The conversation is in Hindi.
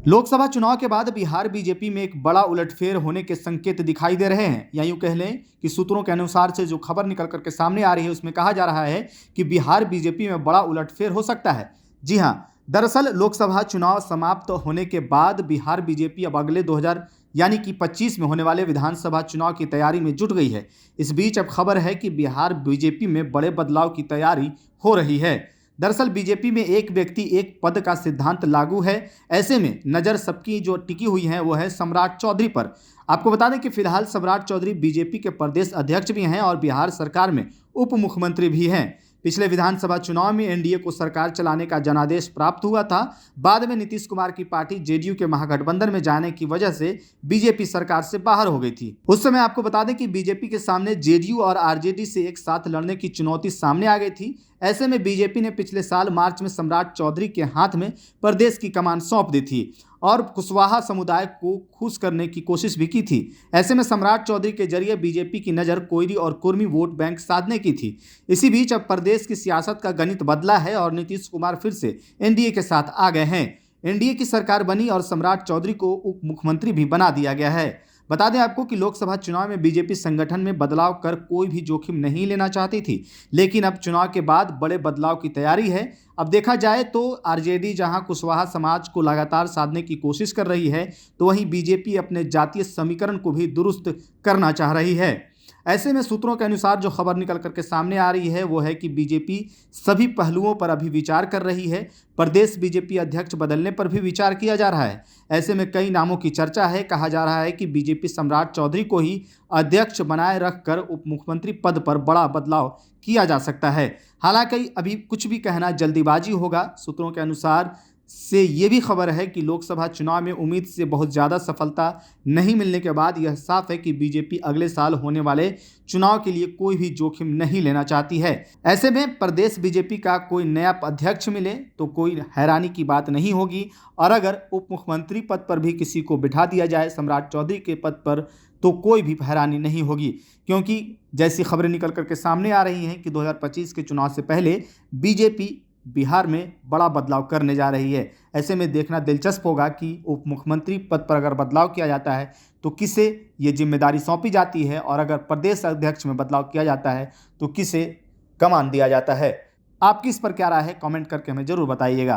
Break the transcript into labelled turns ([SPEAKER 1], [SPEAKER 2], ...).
[SPEAKER 1] लोकसभा चुनाव के बाद बिहार बीजेपी में एक बड़ा उलटफेर होने के संकेत दिखाई दे रहे हैं, या यूं कह लें कि सूत्रों के अनुसार से जो खबर निकल करके सामने आ रही है उसमें कहा जा रहा है कि बिहार बीजेपी में बड़ा उलटफेर हो सकता है। जी हां, दरअसल लोकसभा चुनाव समाप्त होने के बाद बिहार बीजेपी अब अगले 2000 यानी कि 25 में होने वाले विधानसभा चुनाव की तैयारी में जुट गई है। इस बीच अब खबर है कि बिहार बीजेपी में बड़े बदलाव की तैयारी हो रही है। दरअसल बीजेपी में एक व्यक्ति एक पद का सिद्धांत लागू है। ऐसे में नज़र सबकी जो टिकी हुई है वो है सम्राट चौधरी पर। आपको बता दें कि फिलहाल सम्राट चौधरी बीजेपी के प्रदेश अध्यक्ष भी हैं और बिहार सरकार में उप मुख्यमंत्री भी हैं। पिछले विधानसभा चुनाव में एनडीए को सरकार चलाने का जनादेश प्राप्त हुआ था। बाद में नीतीश कुमार की पार्टी जेडीयू के महागठबंधन में जाने की वजह से बीजेपी सरकार से बाहर हो गई थी। उस समय आपको बता दें कि बीजेपी के सामने जेडीयू और आरजेडी से एक साथ लड़ने की चुनौती सामने आ गई थी। ऐसे में बीजेपी ने पिछले साल मार्च में सम्राट चौधरी के हाथ में प्रदेश की कमान सौंप दी थी और कुशवाहा समुदाय को खुश करने की कोशिश भी की थी। ऐसे में सम्राट चौधरी के जरिए बीजेपी की नज़र कोयरी और कुर्मी वोट बैंक साधने की थी। इसी बीच अब प्रदेश की सियासत का गणित बदला है और नीतीश कुमार फिर से एनडीए के साथ आ गए हैं। एनडीए की सरकार बनी और सम्राट चौधरी को उप मुख्यमंत्री भी बना दिया गया है। बता दें आपको कि लोकसभा चुनाव में बीजेपी संगठन में बदलाव कर कोई भी जोखिम नहीं लेना चाहती थी, लेकिन अब चुनाव के बाद बड़े बदलाव की तैयारी है। अब देखा जाए तो आरजेडी जहां कुशवाहा समाज को लगातार साधने की कोशिश कर रही है, तो वहीं बीजेपी अपने जातीय समीकरण को भी दुरुस्त करना चाह रही है। ऐसे में सूत्रों के अनुसार जो खबर निकल करके सामने आ रही है वो है कि बीजेपी सभी पहलुओं पर अभी विचार कर रही है। प्रदेश बीजेपी अध्यक्ष बदलने पर भी विचार किया जा रहा है। ऐसे में कई नामों की चर्चा है। कहा जा रहा है कि बीजेपी सम्राट चौधरी को ही अध्यक्ष बनाए रखकर उप मुख्यमंत्री पद पर बड़ा बदलाव किया जा सकता है। हालांकि अभी कुछ भी कहना जल्दीबाजी होगा। सूत्रों के अनुसार से ये भी खबर है कि लोकसभा चुनाव में उम्मीद से बहुत ज़्यादा सफलता नहीं मिलने के बाद यह साफ है कि बीजेपी अगले साल होने वाले चुनाव के लिए कोई भी जोखिम नहीं लेना चाहती है। ऐसे में प्रदेश बीजेपी का कोई नया अध्यक्ष मिले तो कोई हैरानी की बात नहीं होगी, और अगर उप मुख्यमंत्री पद पर भी किसी को बिठा दिया जाए सम्राट चौधरी के पद पर तो कोई भी हैरानी नहीं होगी, क्योंकि जैसी खबरें निकल करके सामने आ रही हैं कि 2025 के चुनाव से पहले बीजेपी बिहार में बड़ा बदलाव करने जा रही है। ऐसे में देखना दिलचस्प होगा कि उप मुख्यमंत्री पद पर अगर बदलाव किया जाता है तो किसे ये जिम्मेदारी सौंपी जाती है, और अगर प्रदेश अध्यक्ष में बदलाव किया जाता है तो किसे कमान दिया जाता है। आपकी इस पर क्या राय है, कमेंट करके हमें ज़रूर बताइएगा।